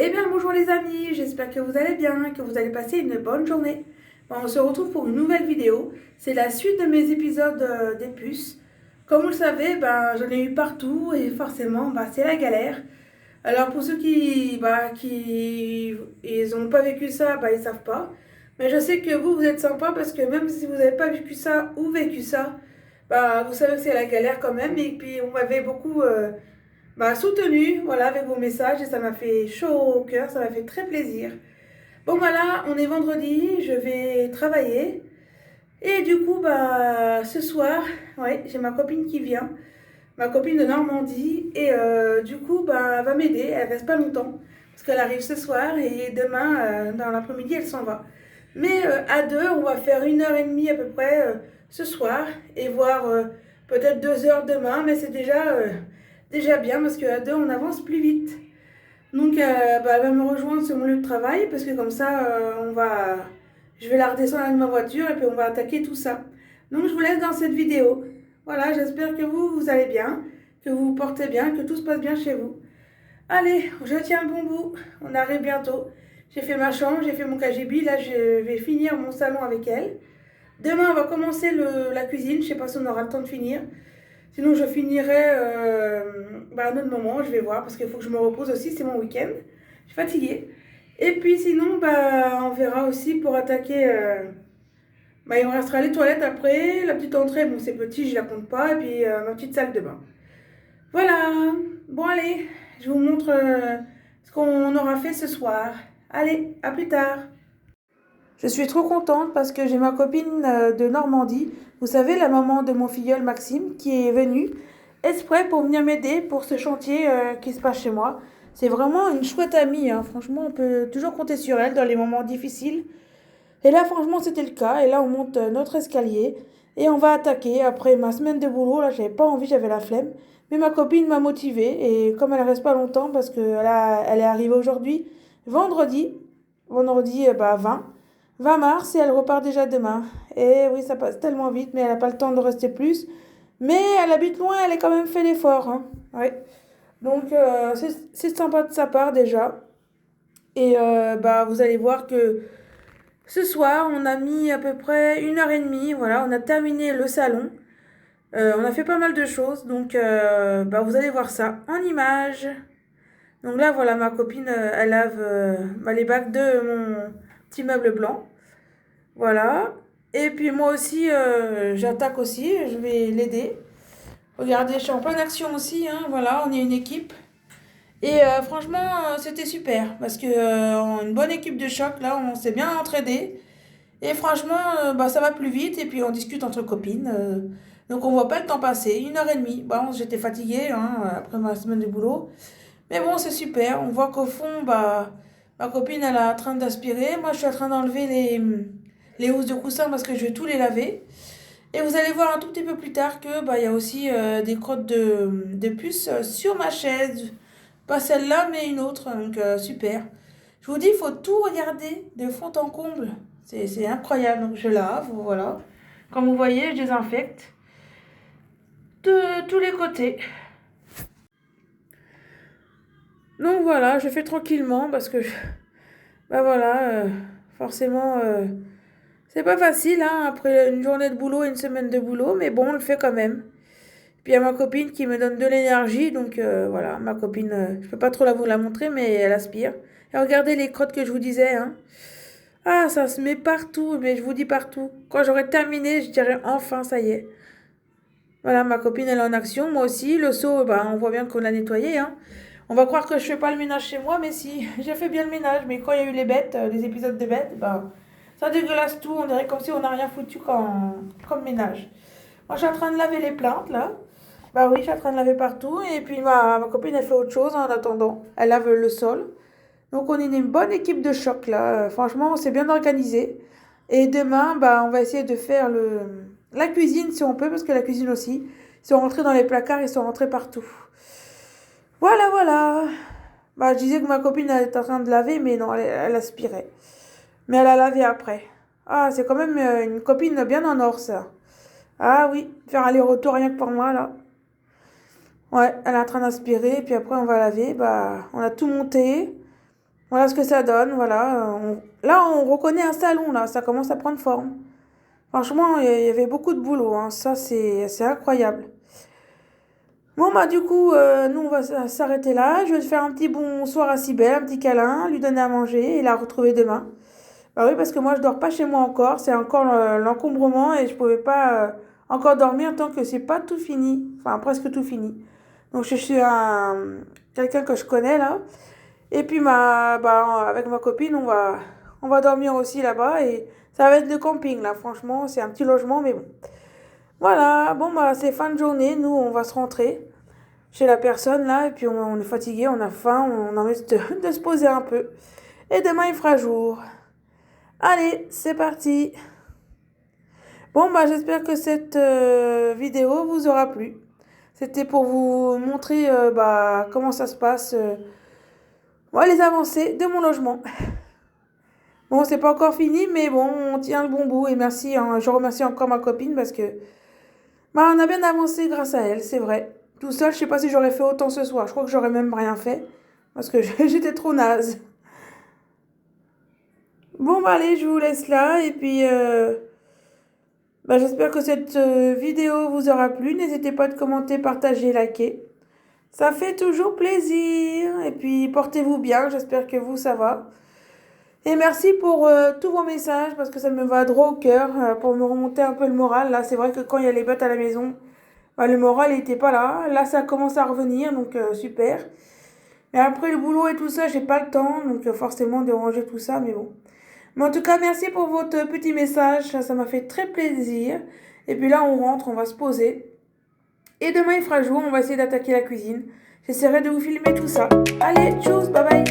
Eh bien bonjour les amis, j'espère que vous allez bien, que vous allez passer une bonne journée. Bon, on se retrouve pour une nouvelle vidéo. C'est la suite de mes épisodes des puces. Comme vous le savez, j'en ai eu partout et forcément c'est la galère. Alors pour ceux qui ils n'ont pas vécu ça, ils savent pas. Mais je sais que vous êtes sympa parce que même si vous n'avez pas vécu ça ou vécu ça, vous savez que c'est la galère quand même. Et puis on m'avait beaucoup soutenu, voilà, avec vos messages et ça m'a fait chaud au cœur, ça m'a fait très plaisir. Bon voilà, on est vendredi, je vais travailler et du coup ce soir, ouais, j'ai ma copine qui vient, ma copine de Normandie et du coup elle va m'aider, elle reste pas longtemps parce qu'elle arrive ce soir et demain dans l'après-midi elle s'en va. Mais à deux, on va faire 1 heure et demie à peu près ce soir et voir peut-être 2 heures demain, mais c'est déjà bien parce qu'à deux, on avance plus vite. Donc, elle va me rejoindre sur mon lieu de travail parce que comme ça, je vais la redescendre avec ma voiture et puis on va attaquer tout ça. Donc, je vous laisse dans cette vidéo. Voilà, j'espère que vous allez bien, que vous vous portez bien, que tout se passe bien chez vous. Allez, je tiens le bon bout. On arrive bientôt. J'ai fait ma chambre, j'ai fait mon KGB. Là, je vais finir mon salon avec elle. Demain, on va commencer la cuisine. Je sais pas si on aura le temps de finir. Sinon, je finirai à un autre moment, je vais voir, parce qu'il faut que je me repose aussi, c'est mon week-end. Je suis fatiguée. Et puis sinon, on verra aussi pour attaquer. Il me restera les toilettes après, la petite entrée, bon c'est petit, je la compte pas, et puis ma petite salle de bain. Voilà. Bon allez, je vous montre ce qu'on aura fait ce soir. Allez, à plus tard. Je suis trop contente parce que j'ai ma copine de Normandie, vous savez, la maman de mon filleul Maxime, qui est venue exprès pour venir m'aider pour ce chantier qui se passe chez moi. C'est vraiment une chouette amie, hein. Franchement, on peut toujours compter sur elle dans les moments difficiles. Et là, franchement, c'était le cas. Et là, on monte notre escalier et on va attaquer. Après ma semaine de boulot, là, j'avais pas envie, j'avais la flemme. Mais ma copine m'a motivée et comme elle reste pas longtemps parce elle est arrivée aujourd'hui, vendredi, 20 mars et elle repart déjà demain. Et oui, ça passe tellement vite, mais elle n'a pas le temps de rester plus. Mais elle habite loin, elle a quand même fait l'effort, hein. Ouais. Donc c'est sympa de sa part déjà. Et vous allez voir que ce soir, on a mis à peu près 1 heure et demie. Voilà, on a terminé le salon. On a fait pas mal de choses. Donc vous allez voir ça en images. Donc là, voilà, ma copine, elle lave les bacs de mon petit meuble blanc. Voilà. Et puis moi aussi, j'attaque aussi, je vais l'aider. Regardez, je suis en pleine action aussi, hein. Voilà, on est une équipe. Et franchement, c'était super parce que une bonne équipe de choc, là, on s'est bien entraidés. Et franchement, ça va plus vite et puis on discute entre copines. Donc on voit pas le temps passer. 1 heure et demie. Bon, j'étais fatiguée hein, après ma semaine de boulot. Mais bon, c'est super. On voit qu'au fond, ma copine, elle est en train d'aspirer. Moi, je suis en train d'enlever les housses de coussin parce que je vais tous les laver. Et vous allez voir un tout petit peu plus tard que il y a aussi des crottes de puces sur ma chaise. Pas celle-là, mais une autre. Donc, super. Je vous dis, il faut tout regarder de fond en comble. C'est incroyable. Donc, je lave, voilà. Comme vous voyez, je désinfecte de tous les côtés. Donc, voilà, je fais tranquillement parce que, forcément, c'est pas facile, hein, après une journée de boulot et une semaine de boulot, mais bon, on le fait quand même. Puis il y a ma copine qui me donne de l'énergie, donc voilà, ma copine, je peux pas trop vous la montrer, mais elle aspire. Et regardez les crottes que je vous disais, hein. Ah, ça se met partout, mais je vous dis partout. Quand j'aurai terminé, je dirai enfin, ça y est. Voilà, ma copine, elle est en action, moi aussi. Le seau, on voit bien qu'on l'a nettoyé, hein. On va croire que je fais pas le ménage chez moi, mais si, j'ai fait bien le ménage. Mais quand il y a eu les bêtes, les épisodes de bêtes, ça dégueulasse tout. On dirait comme si on n'a rien foutu comme ménage. Moi, je suis en train de laver les plantes, là. Bah oui, je suis en train de laver partout. Et puis ma copine, elle fait autre chose en attendant. Elle lave le sol. Donc on est une bonne équipe de choc, là. Franchement, on s'est bien organisé. Et demain, on va essayer de faire la cuisine si on peut, parce que la cuisine aussi. Ils sont rentrés dans les placards, ils sont rentrés partout. Voilà, voilà. Je disais que ma copine elle était en train de laver, mais non, elle aspirait. Mais elle a lavé après. Ah, c'est quand même une copine bien en or, ça. Ah oui, faire aller-retour rien que pour moi, là. Ouais, elle est en train d'aspirer, puis après on va laver. On a tout monté. Voilà ce que ça donne, voilà. Là, on reconnaît un salon, là, ça commence à prendre forme. Franchement, il y avait beaucoup de boulot, hein. Ça, c'est incroyable. Bon, bah, du coup, nous, on va s'arrêter là. Je vais te faire un petit bonsoir à Cybèle, un petit câlin, lui donner à manger et la retrouver demain. Bah oui, parce que moi, je dors pas chez moi encore. C'est encore l'encombrement et je pouvais pas encore dormir tant que c'est pas tout fini. Enfin, presque tout fini. Donc, je suis quelqu'un que je connais, là. Et puis, avec ma copine, on va dormir aussi là-bas. Et ça va être le camping, là. Franchement, c'est un petit logement, mais bon. Voilà, bon, bah, c'est fin de journée. Nous, on va se rentrer chez la personne là, et puis on est fatigué, on a faim, on a envie de se poser un peu. Et demain il fera jour. Allez, c'est parti. Bon, bah j'espère que cette vidéo vous aura plu. C'était pour vous montrer comment ça se passe, ouais, les avancées de mon logement. Bon, c'est pas encore fini, mais bon, on tient le bon bout. Et merci, hein, je remercie encore ma copine parce que bah, on a bien avancé grâce à elle, c'est vrai. Tout seul, je sais pas si j'aurais fait autant ce soir. Je crois que j'aurais même rien fait parce que j'étais trop naze. Bon, bah allez, je vous laisse là et puis j'espère que cette vidéo vous aura plu. N'hésitez pas à commenter, partager, liker. Ça fait toujours plaisir. Et puis portez-vous bien, j'espère que vous ça va. Et merci pour tous vos messages parce que ça me va droit au cœur pour me remonter un peu le moral. Là, c'est vrai que quand il y a les bêtes à la maison, bah, le moral n'était pas là. Là, ça commence à revenir, donc super. Mais après le boulot et tout ça, j'ai pas le temps, donc forcément de ranger tout ça, mais bon. Mais en tout cas, merci pour votre petit message, ça m'a fait très plaisir. Et puis là, on rentre, on va se poser. Et demain, il fera jour, on va essayer d'attaquer la cuisine. J'essaierai de vous filmer tout ça. Allez, tchuss, bye bye.